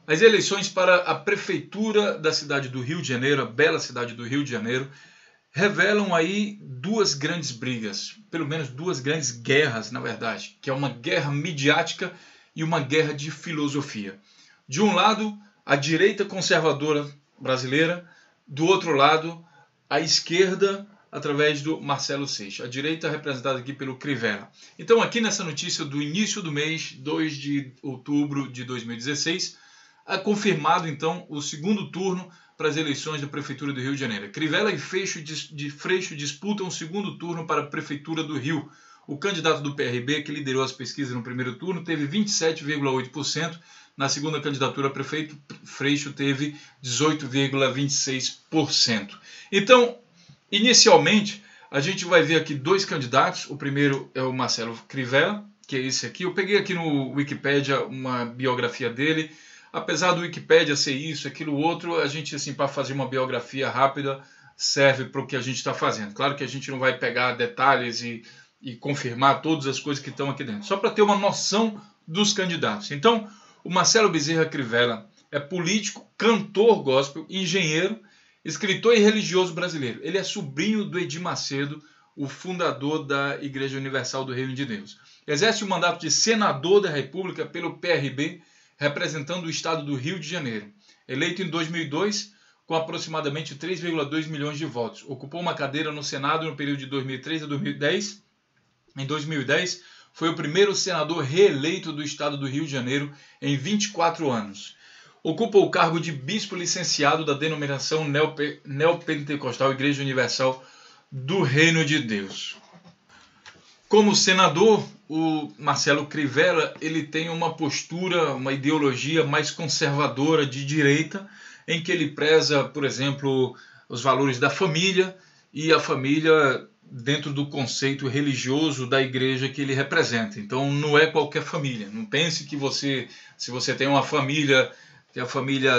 As eleições para a prefeitura da cidade do Rio de Janeiro, a bela cidade do Rio de Janeiro, revelam aí duas grandes brigas, pelo menos duas grandes guerras, na verdade, que é uma guerra midiática e uma guerra de filosofia. De um lado, a direita conservadora brasileira, do outro lado, a esquerda através do Marcelo Seixas, a direita representada aqui pelo Crivella. Então, aqui nessa notícia do início do mês, 2 de outubro de 2016, é confirmado então o segundo turno para as eleições da Prefeitura do Rio de Janeiro. Crivella e Freixo disputam o segundo turno para a Prefeitura do Rio. O candidato do PRB, que liderou as pesquisas no primeiro turno, teve 27,8%. Na segunda candidatura a prefeito, Freixo teve 18,26%. Então, inicialmente, a gente vai ver aqui dois candidatos. O primeiro é o Marcelo Crivella, que é esse aqui. Eu peguei aqui no Wikipedia uma biografia dele. Apesar do Wikipedia ser isso, aquilo, outro, a gente, assim, para fazer uma biografia rápida, serve para o que a gente está fazendo. Claro que a gente não vai pegar detalhes e confirmar todas as coisas que estão aqui dentro. Só para ter uma noção dos candidatos. Então, o Marcelo Bezerra Crivella é político, cantor gospel, engenheiro, escritor e religioso brasileiro. Ele é sobrinho do Edir Macedo, o fundador da Igreja Universal do Reino de Deus. Exerce o mandato de senador da República pelo PRB, representando o estado do Rio de Janeiro. Eleito em 2002, com aproximadamente 3,2 milhões de votos. Ocupou uma cadeira no Senado no período de 2003 a 2010. Em 2010, foi o primeiro senador reeleito do estado do Rio de Janeiro em 24 anos. Ocupa o cargo de bispo licenciado da denominação neopentecostal Igreja Universal do Reino de Deus. Como senador, o Marcelo Crivella ele tem uma postura, uma ideologia mais conservadora de direita, em que ele preza, por exemplo, os valores da família e a família dentro do conceito religioso da igreja que ele representa. Então não é qualquer família. Não pense que se você tem uma família, que a família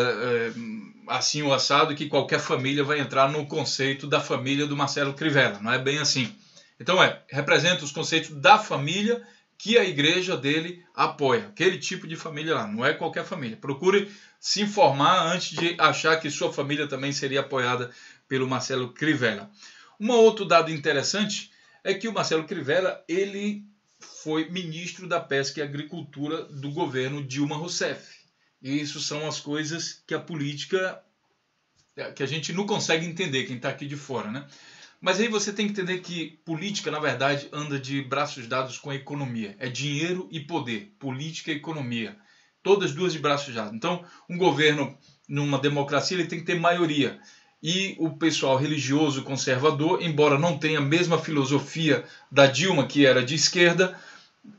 assim ou assado, que qualquer família vai entrar no conceito da família do Marcelo Crivella. Não é bem assim. Então representa os conceitos da família que a igreja dele apoia. Aquele tipo de família lá, não é qualquer família. Procure se informar antes de achar que sua família também seria apoiada pelo Marcelo Crivella. Um outro dado interessante é que o Marcelo Crivella ele foi ministro da Pesca e Agricultura do governo Dilma Rousseff. E isso são as coisas que a política, que a gente não consegue entender, quem está aqui de fora, né? Mas aí você tem que entender que política, na verdade, anda de braços dados com a economia. É dinheiro e poder, política e economia. Todas duas de braços dados. Então, um governo, numa democracia, ele tem que ter maioria. E o pessoal religioso conservador, embora não tenha a mesma filosofia da Dilma, que era de esquerda,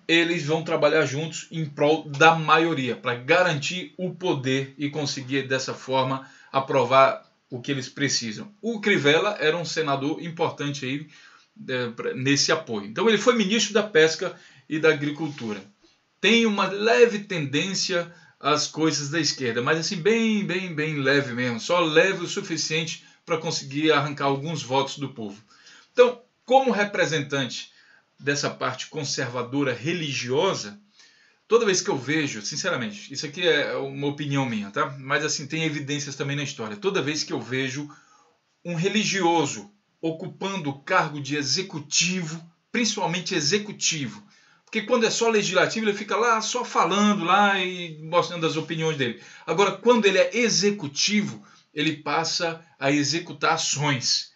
eles vão trabalhar juntos em prol da maioria, para garantir o poder e conseguir, dessa forma, aprovar o que eles precisam. O Crivella era um senador importante aí nesse apoio. Então ele foi ministro da Pesca e da Agricultura. Tem uma leve tendência às coisas da esquerda, mas assim bem leve mesmo, só leve o suficiente para conseguir arrancar alguns votos do povo. Então, como representante dessa parte conservadora religiosa, toda vez que eu vejo, sinceramente, isso aqui é uma opinião minha, tá? Mas assim, tem evidências também na história. Toda vez que eu vejo um religioso ocupando o cargo de executivo, principalmente executivo, porque quando é só legislativo, ele fica lá só falando lá e mostrando as opiniões dele. Agora, quando ele é executivo, ele passa a executar ações.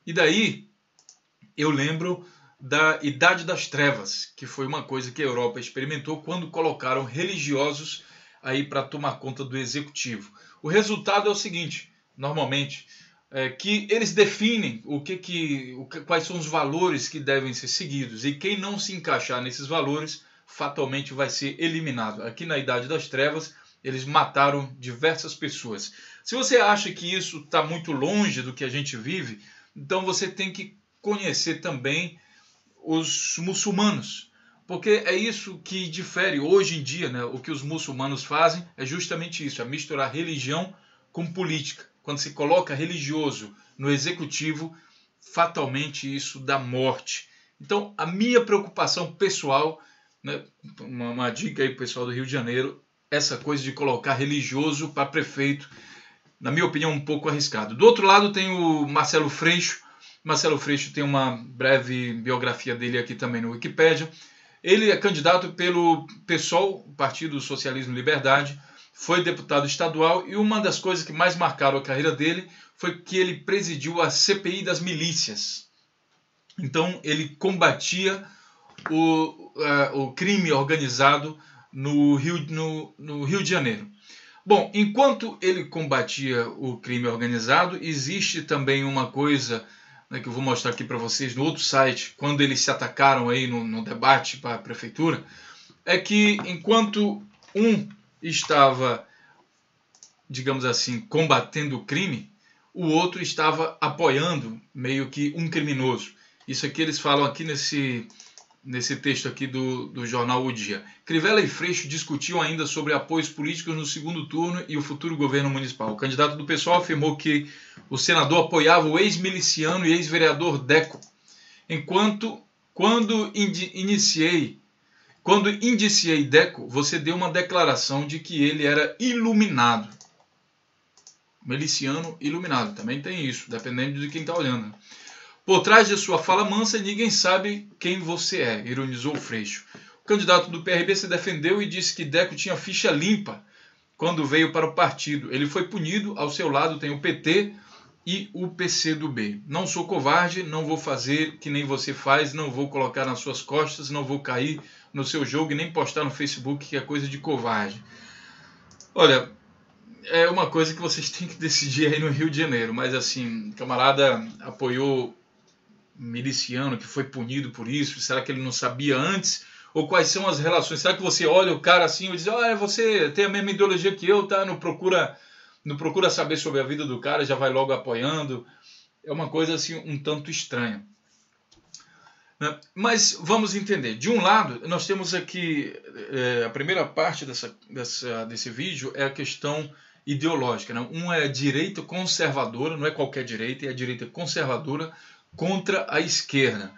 E daí, eu lembro da Idade das Trevas, que foi uma coisa que a Europa experimentou quando colocaram religiosos aí para tomar conta do executivo. O resultado é o seguinte, normalmente, que eles definem quais são os valores que devem ser seguidos, e quem não se encaixar nesses valores fatalmente vai ser eliminado. Aqui na Idade das Trevas eles mataram diversas pessoas. Se você acha que isso está muito longe do que a gente vive, então você tem que conhecer também os muçulmanos, porque é isso que difere hoje em dia, né? O que os muçulmanos fazem é justamente isso, é misturar religião com política. Quando se coloca religioso no executivo, fatalmente isso dá morte. Então, a minha preocupação pessoal, né, uma dica aí para o pessoal do Rio de Janeiro, essa coisa de colocar religioso para prefeito, na minha opinião, um pouco arriscado. Do outro lado tem o Marcelo Freixo. Marcelo Freixo tem uma breve biografia dele aqui também no Wikipedia. Ele é candidato pelo PSOL, Partido Socialismo e Liberdade, foi deputado estadual e uma das coisas que mais marcaram a carreira dele foi que ele presidiu a CPI das milícias. Então ele combatia o crime organizado no Rio de Janeiro. Bom, enquanto ele combatia o crime organizado, existe também uma coisa, né, que eu vou mostrar aqui para vocês no outro site, quando eles se atacaram aí no debate para a prefeitura, é que enquanto um estava, digamos assim, combatendo o crime, o outro estava apoiando meio que um criminoso. Isso aqui eles falam aqui nesse texto aqui do jornal O Dia. Crivella e Freixo discutiam ainda sobre apoios políticos no segundo turno e o futuro governo municipal. O candidato do PSOL afirmou que o senador apoiava o ex-miliciano e ex-vereador Deco. Quando indiciei Deco, você deu uma declaração de que ele era iluminado. Miliciano iluminado, também tem isso, dependendo de quem está olhando. Por trás de sua fala mansa, ninguém sabe quem você é, ironizou Freixo. O candidato do PRB se defendeu e disse que Deco tinha ficha limpa quando veio para o partido. Ele foi punido, ao seu lado tem o PT e o PCdoB. Não sou covarde, não vou fazer que nem você faz, não vou colocar nas suas costas, não vou cair no seu jogo e nem postar no Facebook que é coisa de covarde. Olha, é uma coisa que vocês têm que decidir aí no Rio de Janeiro, mas assim, camarada apoiou miliciano que foi punido por isso, será que ele não sabia antes? Ou quais são as relações? Será que você olha o cara assim e diz, você tem a mesma ideologia que eu, tá? Não procura saber sobre a vida do cara, já vai logo apoiando. É uma coisa assim um tanto estranha. Mas vamos entender. De um lado, nós temos aqui, a primeira parte desse vídeo é a questão ideológica. Né? Um é a direita conservadora, não é qualquer direita, é a direita conservadora contra a esquerda.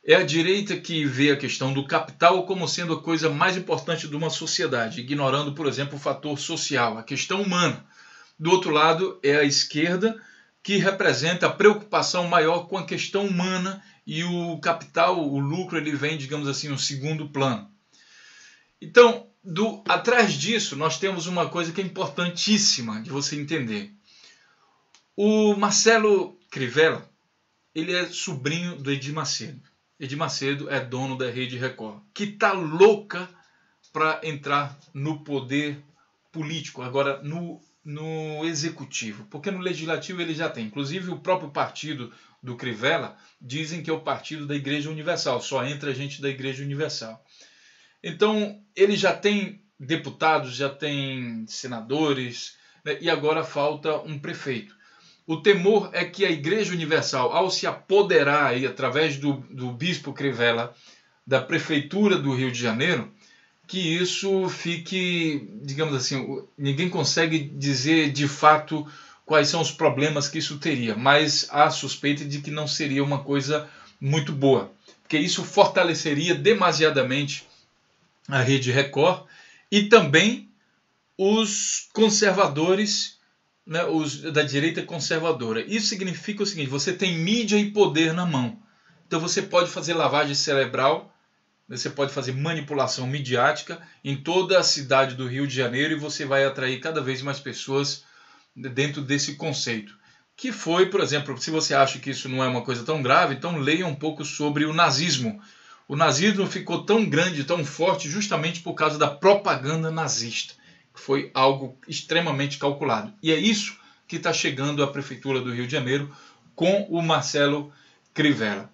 É a direita que vê a questão do capital como sendo a coisa mais importante de uma sociedade, ignorando, por exemplo, o fator social, a questão humana. Do outro lado, é a esquerda que representa a preocupação maior com a questão humana e o capital, o lucro, ele vem, digamos assim, no segundo plano. Então, atrás disso, nós temos uma coisa que é importantíssima de você entender. O Marcelo Crivella, ele é sobrinho do Edir Macedo. Edir Macedo é dono da Rede Record, que está louca para entrar no poder político, agora no executivo, porque no legislativo ele já tem. Inclusive o próprio partido do Crivella dizem que é o partido da Igreja Universal, só entra gente da Igreja Universal. Então ele já tem deputados, já tem senadores, né, e agora falta um prefeito. O temor é que a Igreja Universal, ao se apoderar aí, através do bispo Crivella da Prefeitura do Rio de Janeiro, que isso fique, digamos assim, ninguém consegue dizer de fato quais são os problemas que isso teria, mas há suspeita de que não seria uma coisa muito boa, porque isso fortaleceria demasiadamente a Rede Record e também os conservadores, né, os da direita conservadora. Isso significa o seguinte, você tem mídia e poder na mão. Então você pode fazer lavagem cerebral, você pode fazer manipulação midiática em toda a cidade do Rio de Janeiro e você vai atrair cada vez mais pessoas dentro desse conceito. Que foi, por exemplo, se você acha que isso não é uma coisa tão grave, então leia um pouco sobre o nazismo. O nazismo ficou tão grande, tão forte, justamente por causa da propaganda nazista. Foi algo extremamente calculado. E é isso que está chegando à Prefeitura do Rio de Janeiro com o Marcelo Crivella.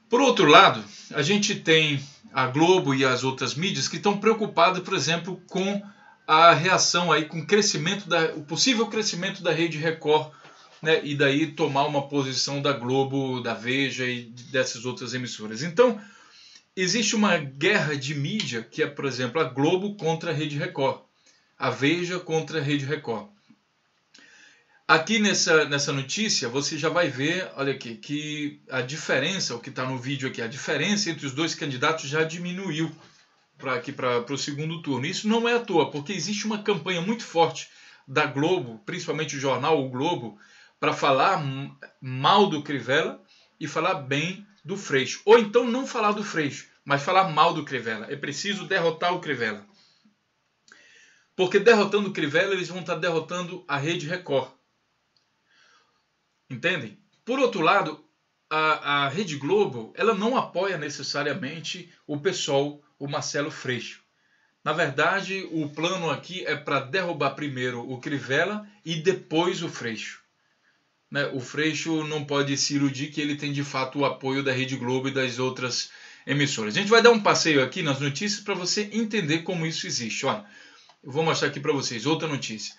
Por outro lado, a gente tem a Globo e as outras mídias que estão preocupadas, por exemplo, com a reação aí, com o possível crescimento da Rede Record, né, e daí tomar uma posição da Globo, da Veja e dessas outras emissoras. Então, existe uma guerra de mídia que é, por exemplo, a Globo contra a Rede Record, a Veja contra a Rede Record. Aqui nessa notícia você já vai ver, olha aqui, que a diferença, o que está no vídeo aqui, a diferença entre os dois candidatos já diminuiu. para o segundo turno. Isso não é à toa, porque existe uma campanha muito forte da Globo, principalmente o jornal O Globo, para falar mal do Crivella e falar bem do Freixo. Ou então não falar do Freixo, mas falar mal do Crivella. É preciso derrotar o Crivella. Porque derrotando o Crivella, eles vão estar derrotando a Rede Record. Entendem? Por outro lado, a Rede Globo, ela não apoia necessariamente o PSOL, o Marcelo Freixo. Na verdade, o plano aqui é para derrubar primeiro o Crivella e depois o Freixo. Né? O Freixo não pode se iludir que ele tem de fato o apoio da Rede Globo e das outras emissoras. A gente vai dar um passeio aqui nas notícias para você entender como isso existe. Olha, eu vou mostrar aqui para vocês outra notícia.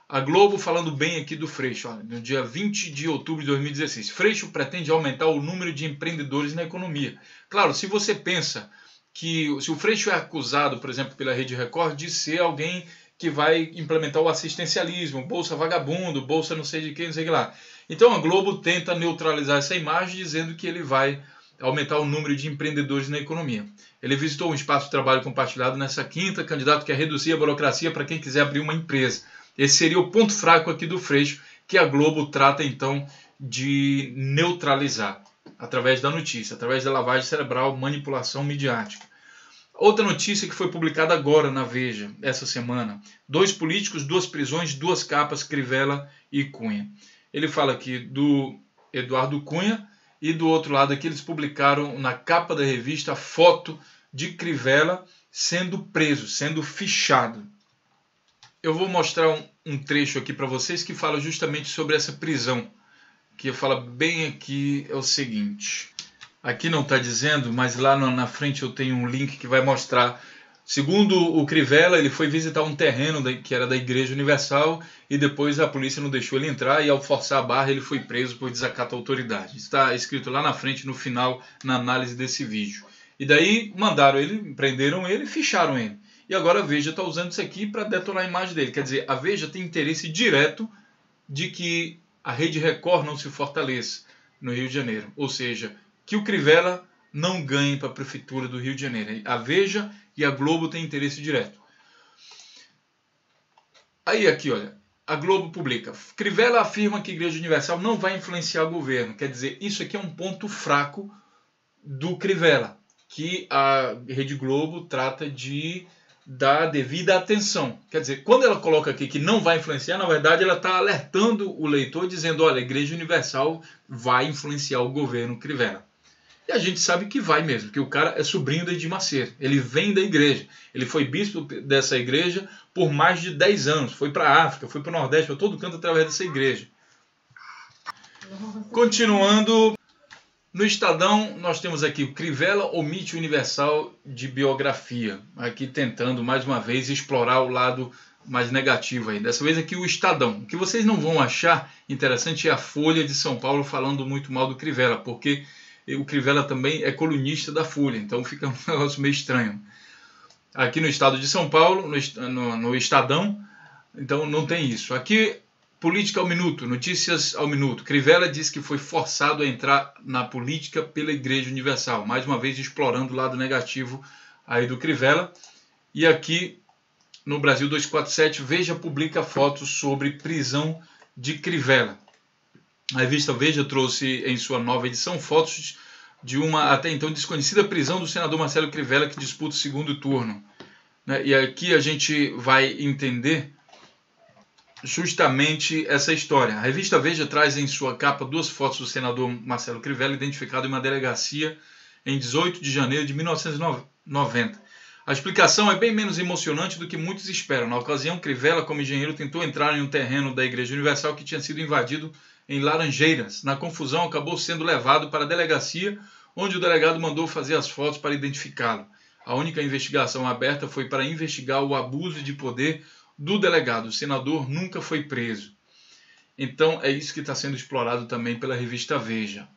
A Globo falando bem aqui do Freixo, olha, no dia 20 de outubro de 2016. Freixo pretende aumentar o número de empreendedores na economia. Claro, se você pensa que se o Freixo é acusado, por exemplo, pela Rede Record, de ser alguém que vai implementar o assistencialismo, bolsa vagabundo, bolsa não sei de quem, não sei o que lá. Então a Globo tenta neutralizar essa imagem dizendo que ele vai aumentar o número de empreendedores na economia. Ele visitou um espaço de trabalho compartilhado nessa quinta, candidato quer reduzir a burocracia para quem quiser abrir uma empresa. Esse seria o ponto fraco aqui do Freixo, que a Globo trata então de neutralizar através da notícia, através da lavagem cerebral, manipulação midiática. Outra notícia que foi publicada agora na Veja, essa semana. 2 políticos, 2 prisões, 2 capas, Crivella e Cunha. Ele fala aqui do Eduardo Cunha e do outro lado aqui eles publicaram na capa da revista a foto de Crivella sendo preso, sendo fichado. Eu vou mostrar um trecho aqui para vocês que fala justamente sobre essa prisão. Que fala bem aqui é o seguinte. Aqui não está dizendo, mas lá na frente eu tenho um link que vai mostrar. Segundo o Crivella, ele foi visitar um terreno que era da Igreja Universal e depois a polícia não deixou ele entrar e ao forçar a barra ele foi preso por desacato à autoridade. Está escrito lá na frente, no final, na análise desse vídeo. E daí mandaram ele, prenderam ele e ficharam ele. E agora a Veja está usando isso aqui para detonar a imagem dele. Quer dizer, a Veja tem interesse direto de que a Rede Record não se fortaleça no Rio de Janeiro. Ou seja, que o Crivella não ganhe para a Prefeitura do Rio de Janeiro. A Veja e a Globo têm interesse direto. Aí aqui, olha, a Globo publica. Crivella afirma que a Igreja Universal não vai influenciar o governo. Quer dizer, isso aqui é um ponto fraco do Crivella, que a Rede Globo trata de dar devida atenção. Quer dizer, quando ela coloca aqui que não vai influenciar, na verdade ela está alertando o leitor dizendo, olha, a Igreja Universal vai influenciar o governo Crivella. E a gente sabe que vai mesmo, que o cara é sobrinho da Edir Macedo. Ele vem da igreja. Ele foi bispo dessa igreja por mais de 10 anos. Foi para a África, foi para o Nordeste, para todo canto através dessa igreja. Continuando, no Estadão nós temos aqui o Crivella omite o Universal de biografia. Aqui tentando mais uma vez explorar o lado mais negativo aí. Dessa vez aqui o Estadão. O que vocês não vão achar interessante é a Folha de São Paulo falando muito mal do Crivella, porque o Crivella também é colunista da Folha, então fica um negócio meio estranho. Aqui no estado de São Paulo, no Estadão, então não tem isso. Aqui, política ao minuto, notícias ao minuto. Crivella diz que foi forçado a entrar na política pela Igreja Universal, mais uma vez explorando o lado negativo aí do Crivella. E aqui, no Brasil 247, Veja publica fotos sobre prisão de Crivella. A revista Veja trouxe em sua nova edição fotos de uma até então desconhecida prisão do senador Marcelo Crivella que disputa o segundo turno. E aqui a gente vai entender justamente essa história. A revista Veja traz em sua capa 2 fotos do senador Marcelo Crivella identificado em uma delegacia em 18 de janeiro de 1990. A explicação é bem menos emocionante do que muitos esperam. Na ocasião, Crivella, como engenheiro, tentou entrar em um terreno da Igreja Universal que tinha sido invadido em Laranjeiras. Na confusão, acabou sendo levado para a delegacia, onde o delegado mandou fazer as fotos para identificá-lo. A única investigação aberta foi para investigar o abuso de poder do delegado. O senador nunca foi preso. Então, é isso que está sendo explorado também pela revista Veja.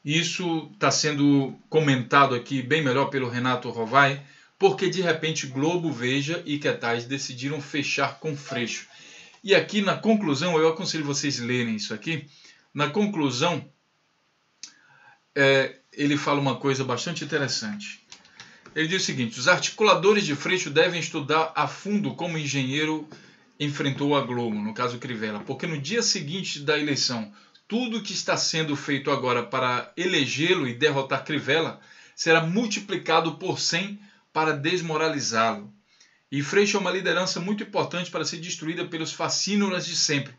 Isso está sendo comentado aqui bem melhor pelo Renato Rovai, porque de repente Globo, Veja e Quetais decidiram fechar com Freixo. E aqui na conclusão, eu aconselho vocês lerem isso aqui, na conclusão ele fala uma coisa bastante interessante. Ele diz o seguinte: os articuladores de Freixo devem estudar a fundo como o engenheiro enfrentou a Globo, no caso Crivella, porque no dia seguinte da eleição, tudo que está sendo feito agora para elegê-lo e derrotar Crivella será multiplicado por 100 para desmoralizá-lo. E Freixo é uma liderança muito importante para ser destruída pelos facínoras de sempre,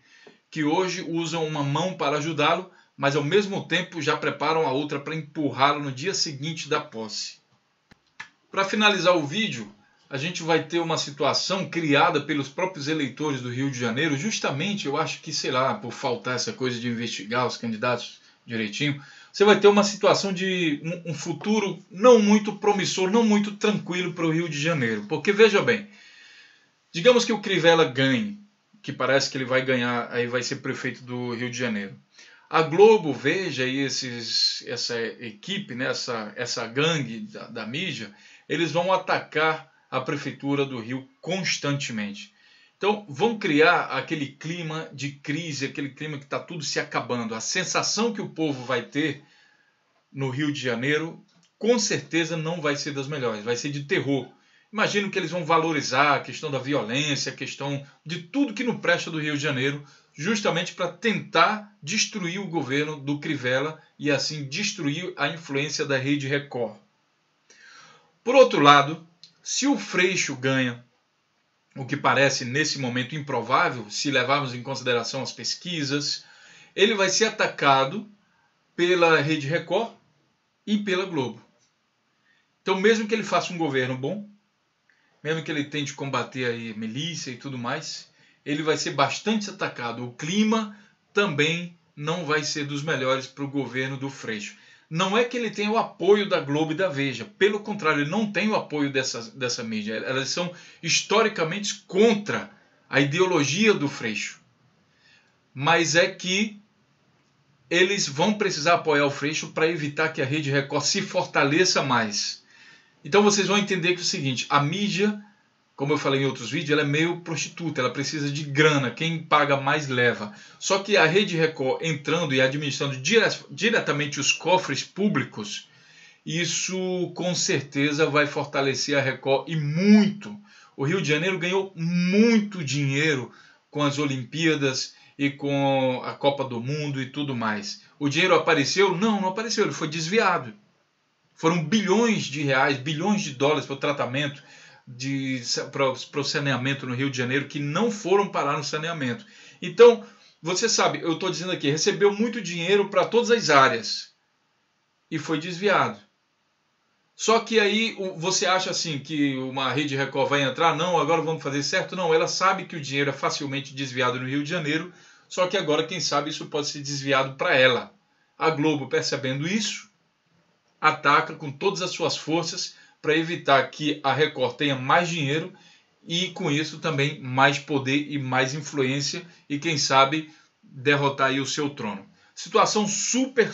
que hoje usam uma mão para ajudá-lo, mas ao mesmo tempo já preparam a outra para empurrá-lo no dia seguinte da posse. Para finalizar o vídeo, a gente vai ter uma situação criada pelos próprios eleitores do Rio de Janeiro, justamente, eu acho que, sei lá, por faltar essa coisa de investigar os candidatos direitinho, você vai ter uma situação de um futuro não muito promissor, não muito tranquilo para o Rio de Janeiro. Porque, veja bem, digamos que o Crivella ganhe, que parece que ele vai ganhar, aí vai ser prefeito do Rio de Janeiro. A Globo, Veja aí essa equipe, né, essa gangue da mídia, eles vão atacar a prefeitura do Rio constantemente. Então vão criar aquele clima de crise, aquele clima que está tudo se acabando. A sensação que o povo vai ter no Rio de Janeiro, com certeza não vai ser das melhores, vai ser de terror. Imagino que eles vão valorizar a questão da violência, a questão de tudo que não presta do Rio de Janeiro, justamente para tentar destruir o governo do Crivella e assim destruir a influência da Rede Record. Por outro lado, se o Freixo ganha, o que parece nesse momento improvável, se levarmos em consideração as pesquisas, ele vai ser atacado pela Rede Record e pela Globo. Então, mesmo que ele faça um governo bom, mesmo que ele tente combater aí milícia e tudo mais, ele vai ser bastante atacado. O clima também não vai ser dos melhores para o governo do Freixo. Não é que ele tenha o apoio da Globo e da Veja. Pelo contrário, ele não tem o apoio dessa mídia. Elas são historicamente contra a ideologia do Freixo. Mas é que eles vão precisar apoiar o Freixo para evitar que a Rede Record se fortaleça mais. Então vocês vão entender que é o seguinte, a mídia, como eu falei em outros vídeos, ela é meio prostituta, ela precisa de grana, quem paga mais leva. Só que a Rede Record entrando e administrando diretamente os cofres públicos, isso com certeza vai fortalecer a Record e muito. O Rio de Janeiro ganhou muito dinheiro com as Olimpíadas e com a Copa do Mundo e tudo mais. O dinheiro apareceu? Não, não apareceu, ele foi desviado. Foram bilhões de reais, bilhões de dólares para o tratamento, para o saneamento no Rio de Janeiro, que não foram parar no saneamento. Então, você sabe, eu estou dizendo aqui, recebeu muito dinheiro para todas as áreas e foi desviado. Só que aí você acha assim que uma Rede Record vai entrar? Não, agora vamos fazer certo? Não, ela sabe que o dinheiro é facilmente desviado no Rio de Janeiro, só que agora, quem sabe, isso pode ser desviado para ela. A Globo, percebendo isso, ataca com todas as suas forças para evitar que a Record tenha mais dinheiro e, com isso, também mais poder e mais influência e, quem sabe, derrotar aí o seu trono. Situação super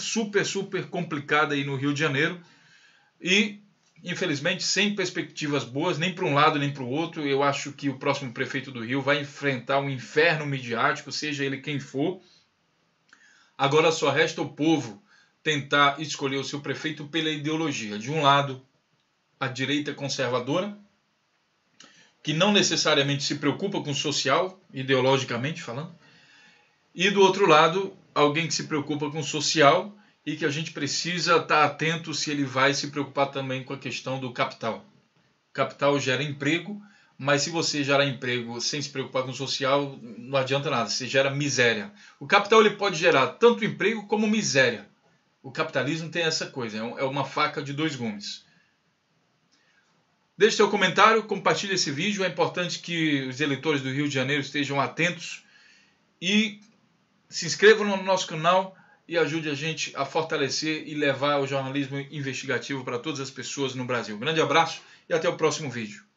complicada aí no Rio de Janeiro e, infelizmente, sem perspectivas boas, nem para um lado nem para o outro. Eu acho que o próximo prefeito do Rio vai enfrentar um inferno midiático, seja ele quem for. Agora só resta o povo tentar escolher o seu prefeito pela ideologia. De um lado, a direita conservadora, que não necessariamente se preocupa com o social, ideologicamente falando, e do outro lado, alguém que se preocupa com o social e que a gente precisa estar atento se ele vai se preocupar também com a questão do capital. O capital gera emprego, mas se você gerar emprego sem se preocupar com o social, não adianta nada, você gera miséria. O capital ele pode gerar tanto emprego como miséria. O capitalismo tem essa coisa, é uma faca de dois gumes. Deixe seu comentário, compartilhe esse vídeo. É importante que os eleitores do Rio de Janeiro estejam atentos e se inscrevam no nosso canal e ajude a gente a fortalecer e levar o jornalismo investigativo para todas as pessoas no Brasil. Um grande abraço e até o próximo vídeo.